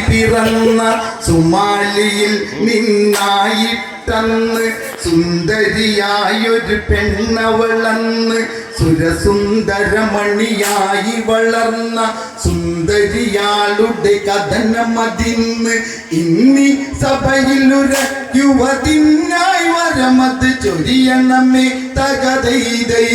പിറന്ന സുമാലിയിൽ നിന്നായിട്ടന്ന് സുന്ദരിയായൊരു പെണ്ണവളന്ന് സുരസുന്ദരമണിയായി വളർന്ന സുന്ദരിയാളുടെ കഥനമതിന്ന് ഇന്നി സഭയിലൊര യുവതിനായി വരമത് ചൊരിയണമേ തകതൈതൈ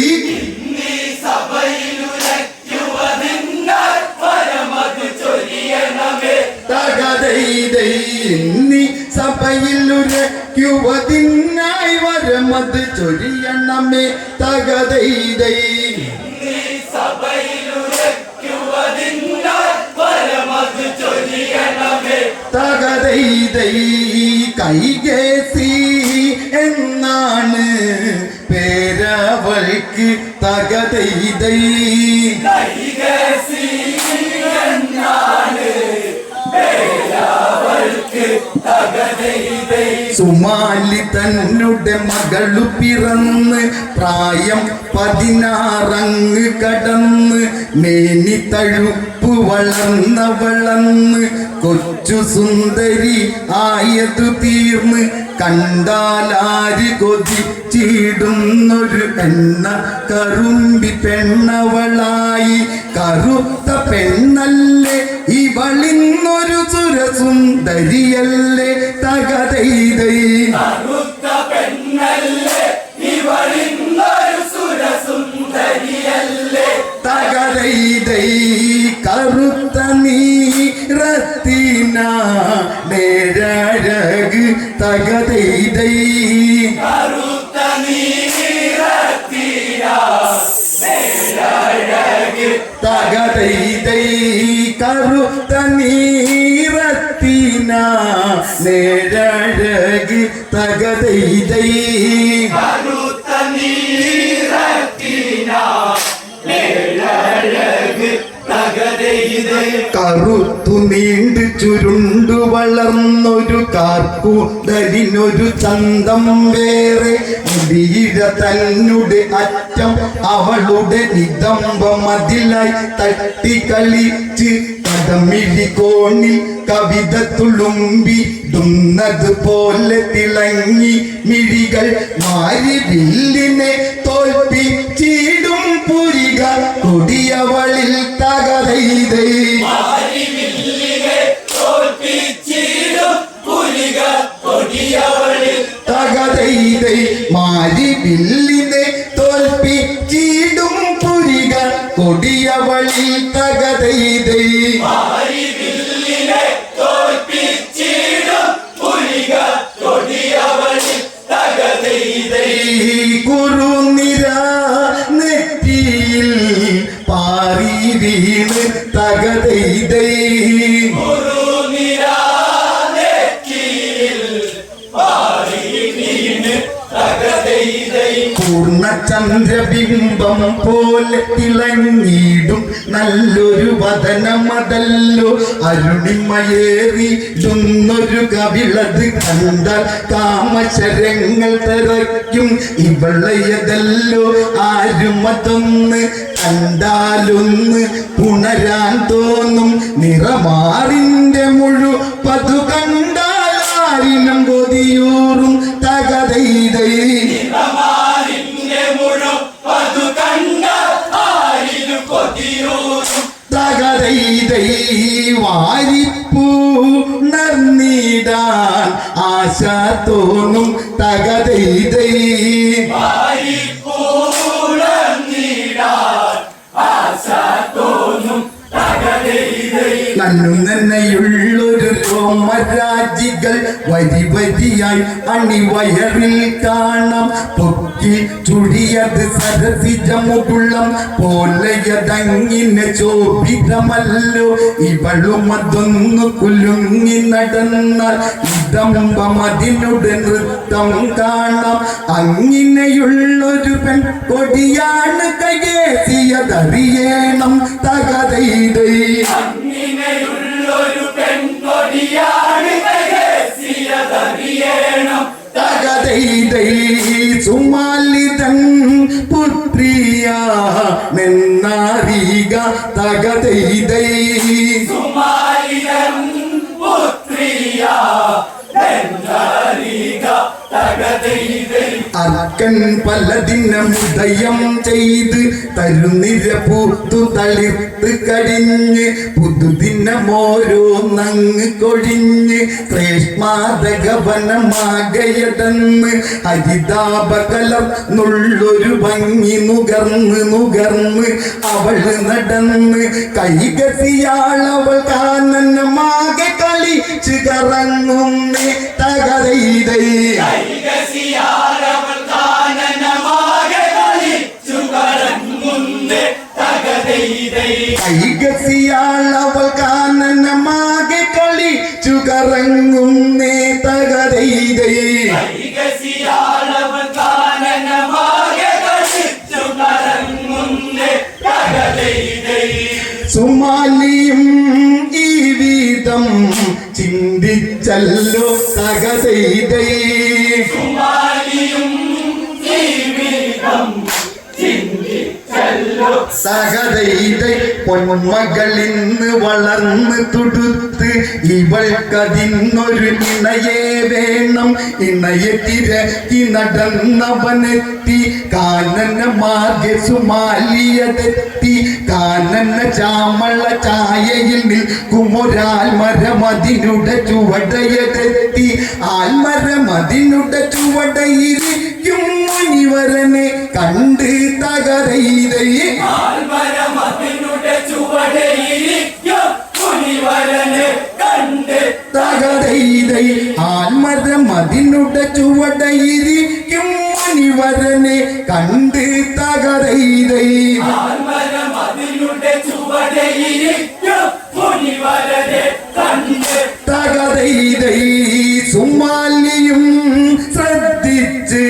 സഭയിലൊരയുവതിനായി വരമത് ചൊരിയണമേ തകതൈതൈ തകതൈതൈ കൈകേസി എന്നാണ് പേരവൾക്ക് തകതൈതൈ സുമാലി തന്നുടെ മകളു പിറന്ന് പ്രായം 16 കടന്ന് മേനി തഴുപ്പ് വളർന്ന് കൊച്ചു സുന്ദരി ആയതു തീർന്ന് കണ്ടാലാരി കൊതിച്ചിടുന്നൊരു എണ്ണ കറുമ്പി പെണ്ണവളായി കറുത്ത പെണ്ണല്ലേ ഇവളിന്നൊരു സുരസുന്ദരിയല്ലേ തകതൈതൈ തകതൈതൈ കറുത്ത നീരത്തിന നേരഴക് തകതൈതൈ തകതൈതൈ കറുത്ത നീരത്തിന നേരഴക് തകതൈതൈ കറുത്തു നീണ്ടു ചുരുണ്ടു വളർന്നൊരു കാർക്കൂടലിനൊരു ചന്തം വേറെ മുടിയിഴ തന്നെ അറ്റം അവളുടെ നിതംബമതിലായി തട്ടിക്കളിച്ച് കടമിഴി കോണിൽ കവിത തുളുമ്പിടുന്നത് പോലെ തിളങ്ങി മിഴികൾ മാരി വില്ലിനെ തോൽപ്പിച്ചിടും പുരിക കൊടിയവളിൽ തകതൈതൈ തകതൈതൈ മാരി വില്ലിനെ തോൽപ്പിച്ചിടും പുരിക കൊടിയവളിൽ തകതൈതൈ കുറുനിര നെറ്റിയിൽ പാറി വീണ് തകതൈതൈ പൂർണ്ണചന്ദ്രബിംബം പോലെ തിളങ്ങിടും നല്ലൊരു വദനമതല്ലോ അരുണിമയേറിടുന്നൊരു കവിളത് കണ്ടാൽ കാമശരങ്ങൾ തറയ്ക്കും ഇവളയതല്ലോ ആരുമതൊന്ന് കണ്ടാലൊന്ന് പുണരാൻ തോന്നും നിറമാറിന്റെ മുഴുപ്പതു കണ്ടാൽ ആരിനം കൊതിയൂറും തകതൈതൈ തകതൈതൈ വാരിപ്പൂ നർന്നിടാൻ ആശ തോന്നും തകതൈതൈ നന്നുനന്നയുള്ളൊരു രോമരാജികൾ വരി വരിയായി അണിവയറിൽ കാണാം പൊക്കി ചുഴിയത് സരസിജമുകുളം പോലെയതങ്ങിനെ ശോഭിതമല്ലോ ഇവളും അതൊന്നു കുലുങ്ങി നടന്നാൽ ഇതമ്പമതിനുടെ നൃത്തം കാണാം അങ്ങിനെയുള്ളൊരു പെൺ കൊടിയാണ് കൈയേസിയതറിയണം തകതൈതൈ തകതൈതൈ സുമാലിതൻ പുത്രിയ നിന്നറിക തകതൈതൈ അർക്കൻ പലതിനും ഉദയം ചെയ്ത് തരുനിര പൂത്തു തളിർത്ത് കഴിഞ്ഞ് പുതുദിനമോരോന്നങ്ങ് കൊഴിഞ്ഞ് ശ്രേഷ്മാതകവനമാകയടന്ന് ഹരിതാപകലർന്നുള്ളൊരു ഭംഗി നുകർന്ന് അവള് നടന്ന് കൈകസിയാളവൾ കാനനമാകെ കളിച്ച് കറങ്ങുന്നേ തകതൈതൈ കൈകസിയാളവൾ കാനനമാകെ കളിച്ചു കറങ്ങുന്നേ തകതൈതൈ കൈകസിയാളവൾ കാനനമാകെ കളിച്ചു കറങ്ങുന്നേ തകതൈതൈ കൈകസിയാളവൾ കാനനമാകെ കളിച്ചു കറങ്ങുന്നേ തകതൈതൈ സുമാലിയും ഈ വീതം ചിന്തിച്ചല്ലോ തകതൈതൈ സുമാലിയും ജീവിതം ചിന്തിച്ചല്ലോ സഹതൈതൈ പൊന്മകളിന്ന് വളർന്ന് തുടുത്ത് ഇവൾക്കതിന്നൊരു ഇണയെ വേണം ഇണയെ തിരക്കി നടന്നവനെത്തി കാനന മാർഗെ സുമാലിയതെത്തി കാനന ചാമള ചായയിൽ നിൽക്കുമൊരാൽമരമതിനുടെ ചുവടയതെത്തി ആൽമരമതിനുടെ ചുവടയിരിക്കും മുനിവരനെ കണ്ട് തകരൈതൈ ആൽമരമതിനുടെ ചുവടയിരിക്കും മുനിവരനെ കണ്ട് തകരൈതൈ ആൽമരമതിനുടെ ചുവടയിരിക്കും മുനിവരനെ കണ്ട് തകരൈതൈ ആൽമരമതിനുടെ ചുവടയിരിക്കും മുനിവരനെ കണ്ട് തകരൈതൈ സുമാലിയും ശ്രദ്ധിച്ച്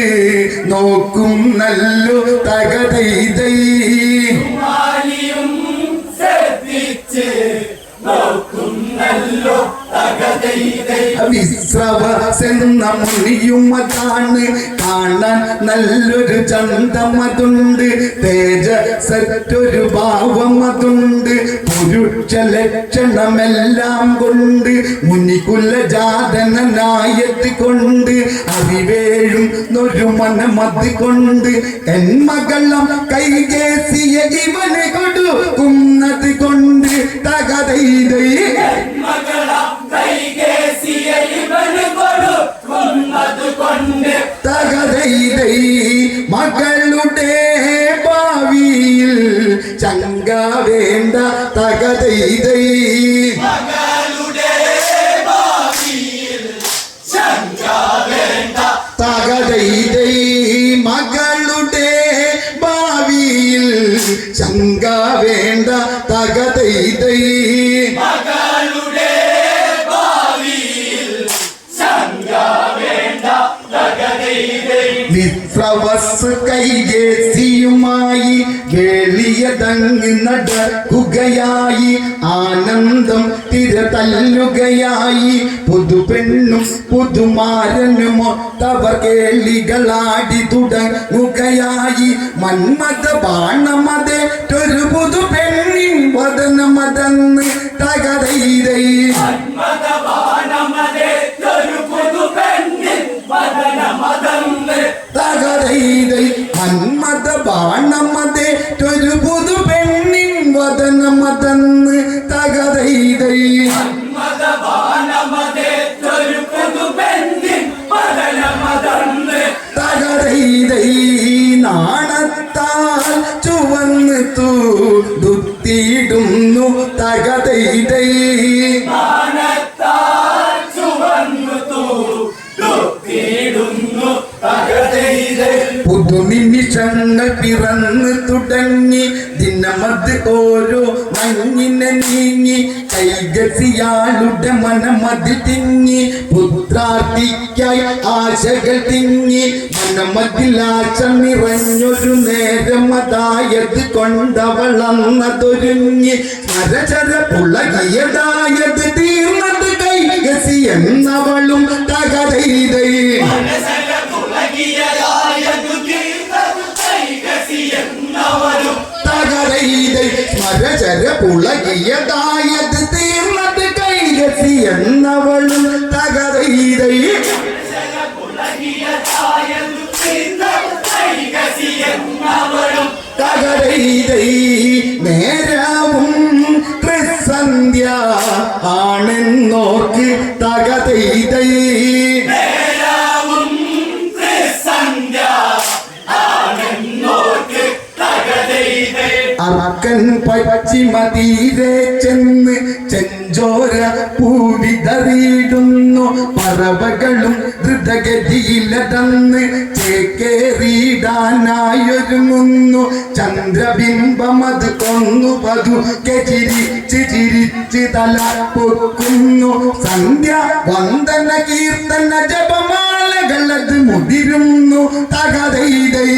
നോക്കും നല്ലോ തകരൈതൈ സുമാലിയും ശ്രദ്ധിച്ച് നോക്കുന്നല്ലോ തകതൈതൈ വിശ്രവസെന്ന മുനിയും അതാണ് കാണാൻ നല്ലൊരു ചന്തമതുണ്ട് തേജസ്സൊരു ഭാവം അതുണ്ട് പുരുഷ ലക്ഷണമെല്ലാം കൊണ്ട് മുനികുല ജാതനായത് കൊണ്ട് അറിവേഴും ഒരു മനമത് കൊണ്ട് എന്മകളം കൈകേസിയ ഇവനെ കൊടുക്കുന്നത് കൊണ്ട് തകതൈതൈ തകതൈതൈ മകളുടെ ഭാവിയിൽ ചങ്ക വേണ്ട തകതൈതൈ തകതൈതൈ മകളുടെ ഭാവിയിൽ ചങ്ക വേണ്ട തകതൈതൈ വിശ്രവസ് കൈകേസിയുമായി വേളിയതങ്ങ് നടക്കുകയായി ആനന്ദം തിരതല്ലുകയായി പുതുപെണ്ണും പുതുമാരനുമൊത്തവർ കേളികളാടി തുടങ്ങുകയായി മന്മത ബാണമതേറ്റൊരു പുതുപെണ്ണിൻ വദനമതന്ന് തകതൈതൈ തകതൈതൈ മന്മത ബാണമതേറ്റൊരു പുതുപെണ്ണിൻ വദനമതന്ന് തകതൈതൈ തകതൈതൈ നാണത്താൽ ചുവന്ന് തൂടുത്തിടുന്നു തകതൈതൈ പുതുനിമിഷങ്ങൾ പിറന്ന് തുടങ്ങി ദിനമത് ഓരോ മഞ്ഞിനെ നീങ്ങി കൈകസിയാളുടെ മനമതിൽ തിങ്ങി പുത്രാർത്ഥിക്കായി ആശകൾ തിങ്ങി മനമതിൽ ആശ നിറഞ്ഞൊരു നേരമതായത് കൊണ്ടവളന്നതൊരുങ്ങി സ്മരചര പുളകിയതായത് തീർന്നത് കൈകസി എന്നവളും തകതൈതൈ തകതൈതൈ സ്മരചര പുളകിയതായത് തീർന്നത് കൈകസി എന്നവളും തകതൈതൈ നേരവും ത്രിസന്ധ്യ ആണെന്നോർക്ക് തകതൈതൈ നേരവും ത്രിസന്ധ്യ ആണെന്നോർക്ക് തകതൈതൈ അർക്കൻ പശ്ചിമതീരെ ചെന്ന് ചെഞ്ചോര പൂവിതറിയിടുന്നു പറവകളും ദ്രുതഗതിയിലതന്ന് ചേക്കേറിയിടാനായൊരുങ്ങുന്നു ചന്ദ്രബിംബമത് കൊന്നു പതുക്കെ ചിരിച്ച് തല പൊക്കുന്നു സന്ധ്യ വന്ദന കീർത്തന ജപമാലകളത് മുതിരുന്നു തകതൈതൈ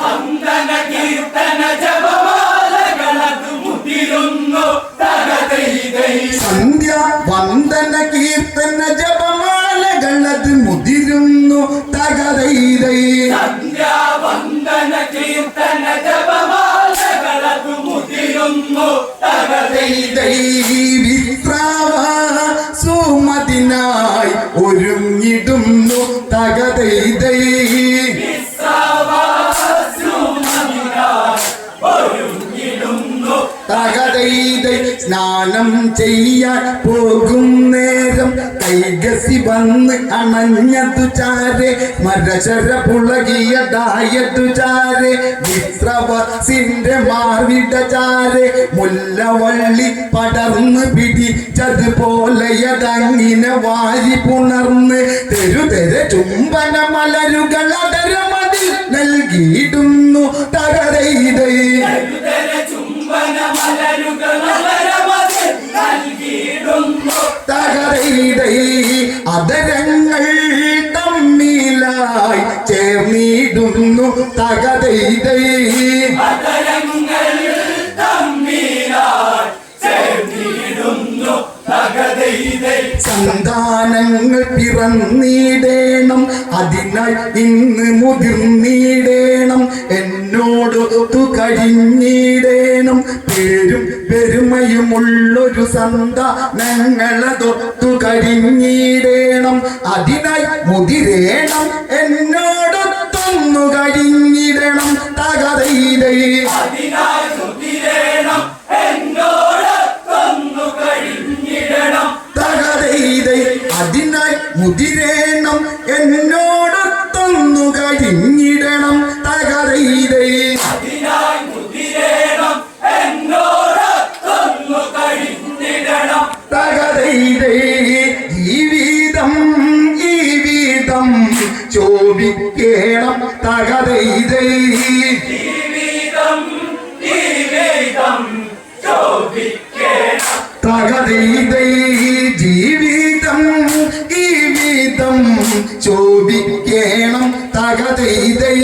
വന്ദന കീർത്തന ജപമാലകളത് മുതിരുന്നു തകതൈതൈ സന്ധ്യ വന്ദന കീർത്തന ജപമാലകളത് മുതിരുന്നു തകതൈതൈ സന്ധ്യ വന്ദന കീർത്തന ജപമാലകളത് മുതിരുന്നു തകതൈതൈ വിശ്രാവ സുമതിനായി ഒരുങ്ങിടുന്നു തകതൈതൈ തകതൈതൈ സ്നാനം ചെയ്യാൻ പോകും നേരം കൈകസി വന്ന് അണഞ്ഞതു ചാരെ മരശര പുളകിയതായതു ചാരെ വിശ്രവസിന്റെ മാർവിട ചാരെ മുല്ലവള്ളി പടർന്ന് പിടിച്ചതുപോലെയതങ്ങിനെ വാരി പുണർന്ന് തെരുതെര ചുംബന മലരുകൾ അതരമതിൽ നൽകിയിടുന്നു തകതൈതൈ തകതൈതൈ അതരങ്ങൾ തമ്മിലായി ചേർന്നിടുന്നു തകതൈതൈ സന്താനങ്ങൾ പിറന്നിടേണം അതിനായി ഇന്ന് മുതിർന്നിടേണം എന്നോടൊത്തു കഴിഞ്ഞിടേണം പേരും പെരുമയുമുള്ളൊരു സന്താനങ്ങളതൊത്തു കഴിഞ്ഞിടേണം അതിനായി മുതിരേണം എന്നോടൊത്തൊന്നു കഴിഞ്ഞിടണം തകതൈതൈ തകതൈതൈ അതിനായി മുതിരേണം എന്നോടൊത്തൊന്നു കഴിഞ്ഞിടണം തകതൈതൈ തകതൈതൈ ജീവിതം ശോഭിക്കേണം തകതൈതൈ തകതൈതൈ ജീവിതം ശോഭിക്കേണം തകതൈതൈ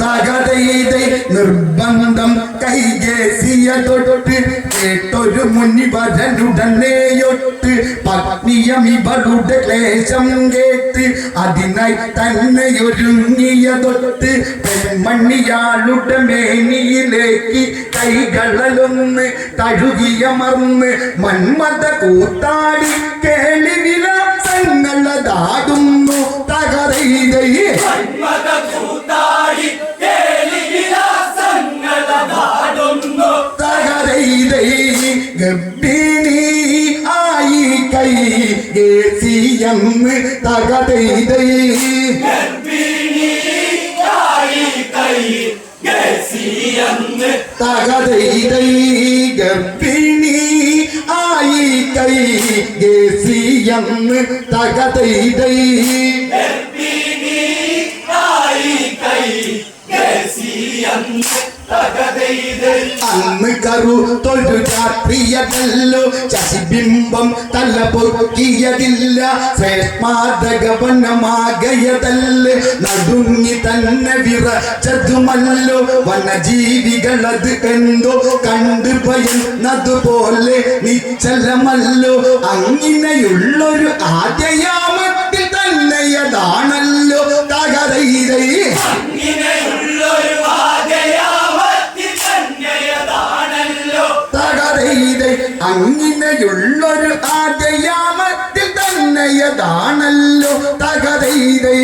തകതൈതൈ നിർബന്ധം കൈകേസിയ തൊട്ട് കേട്ടൊരു മുനിവരനുടനെയൊട്ട് പത്നിയമിവളുടെ ക്ലേശം കേട്ട് അതിനായി തന്നെ ഒരുങ്ങിയ തൊട്ട് പെൺമണിയാളുടെ മേനിയിലേക്ക് കൈകളൊന്ന് തഴുകിയമർന്ന് മന്മത കൂത്താടി കേളി വിലാസങ്ങളതാടുന്നു തകതൈതൈ തകതൈതൈ ഗർഭിണി ആയി കൈ ഏസിയെന്ന് തകതൈതൈ തകതൈതൈ ഗർഭിണി ആയി കൈ ഏസിയെന്ന് തകതൈതൈ അന്ന് കറുത്തൊരു രാത്രിയതല്ലോ ശശിബിംബം തല പൊക്കിയതില്ല ശ്രേഷ്മാതകവനമാകയതല്ല നടുങ്ങി തന്നെ വിറച്ചതുമല്ലോ വനജീവികളത് എന്തോ കണ്ടു ഭയന്നതുപോലെ നിശ്ചലമല്ലോ അങ്ങനെയുള്ളൊരു ആദ്യയാമത്തിൽ തന്നെയതാണല്ലോ തകതൈതൈ തകതൈതൈ അങ്ങനെയുള്ളൊരു ആദ്യയാമത്തിൽ തന്നെയതാണല്ലോ തകതൈതൈ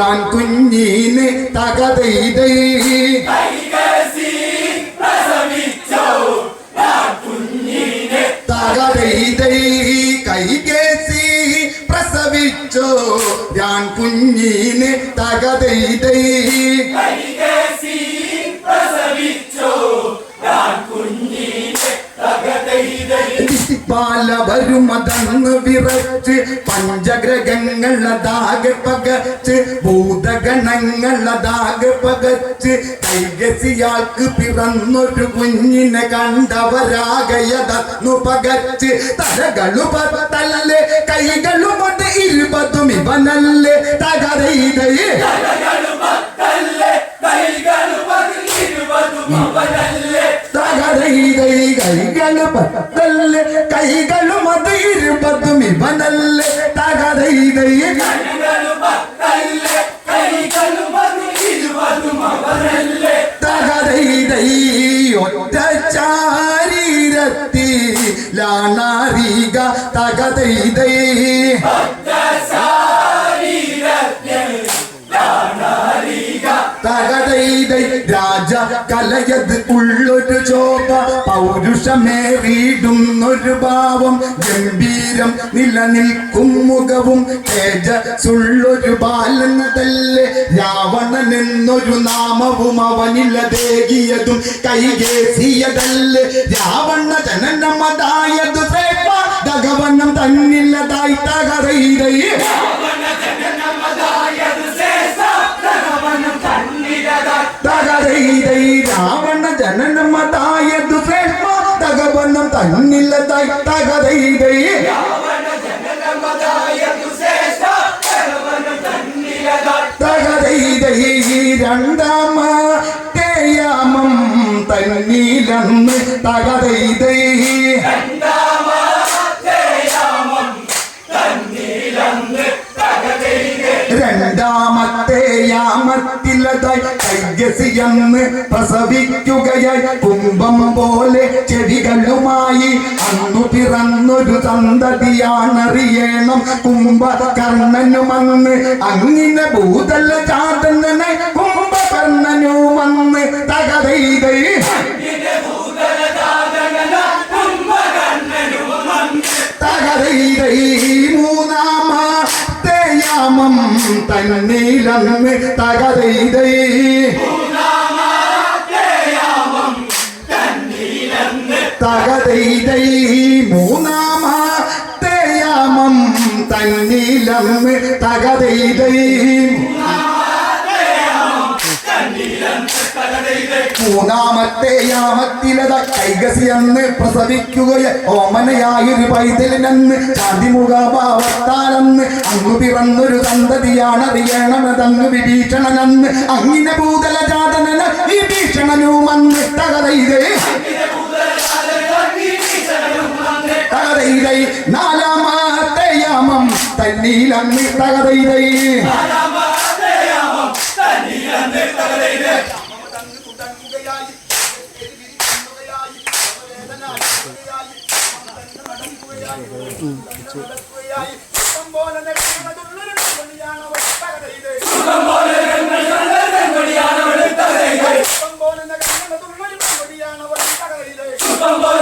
യാൻ കുഞ്ഞീനെ തകതൈതൈ കൈകസി പ്രസവിച്ചോ ഞാൻ കുഞ്ഞിനെ തകതൈതൈ കൈകേസി പ്രസവിച്ചോ ഞാൻ കുഞ്ഞീനെ തകതൈതൈ കൈകസി പ്രസവിച്ചോ ഞാൻ കുഞ്ഞിനെ തകതൈതൈ പാല വരുമതന്ന് വിറച്ച് പഞ്ചഗ്രഹങ്ങളതാകെ പകച്ച് ഭൂതഗണങ്ങളതാകെ പകച്ച് കൈകസിയാൾക്ക് പിറന്നൊരു കുഞ്ഞിനെ കണ്ടവരാകയതന്നു പകച്ച് തലകളു പത്തല്ലേ കൈകളുമത് 20 ഇവനല്ലേ തകതൈതൈ തകതൈതൈ കൈകളു പത്തല്ലേ കൈകളുമത് 20 ഇവനല്ലേ തകതൈതൈ തകതൈതൈ ഒറ്റ ചാരീരത്തിലാണറിക തകതൈതൈ തകതൈതൈ രാജ കലയത് ഉള്ളൊരു ചോപ പൗരുഷമേറിയിടുന്നൊരു ഭാവം ഗംഭീരം നിലനിൽക്കും മുഖവും തേജസ്സുള്ളൊരു ബാലനതല്ലേ രാവണൻ എന്നൊരു നാമവും അവനിലതേകിയതും കൈകേസിയതല്ലേ രാവണ ജനനമതായതു ഭഗവനം തന്നില്ലതായി തകതൈതൈ തകതൈതൈ രാവണ ജനനമതായതു ശ്രേഷ്ഠ തകവനം തന്നില്ലതായി തകതൈതൈ തകതൈതൈ രണ്ടാമത്തെയാമം തന്നീലന്ന് തകതൈതൈ രണ്ടാമത്തെ യാമത്തിലതായി കൈകസിയെന്ന് പ്രസവിക്കുകയായി കുംഭം പോലെ ചെടികളുമായി അന്നു പിറന്നൊരു സന്തതിയാണറിയണം കുംഭകർണനുമന്ന് അങ്ങിനെ ഭൂതല ചാതനെ കുംഭകർണനുമന്ന് തകതൈതൈ തകതൈതൈ മൂന്നാമത്തെ യാമം തന്നീലന്ന് തകതൈതൈ തകതൈതൈ മൂന്നാമത്തെ യാമം തന്നീലന്ന് തകതൈതൈ മൂന്നാമത്തെ യാമത്തിലത കൈകസിയെന്ന് പ്രസവിക്കുകയ ഓമനയായൊരു പൈതലിനെന്ന് ചാതിമുഖഭാവത്താലെന്ന് അങ്ങു പിറന്നൊരു സന്തതിയാണറിയണമെതങ്ങ് വിഭീഷണനെന്ന് അങ്ങിനെ ഭൂതല ജാതനന് വിഭീഷണനുമന്ന് തകതൈതൈ തകതൈതൈ നാലാമത്തെ യാമം തന്നീലന്ന് തകതൈതൈ ും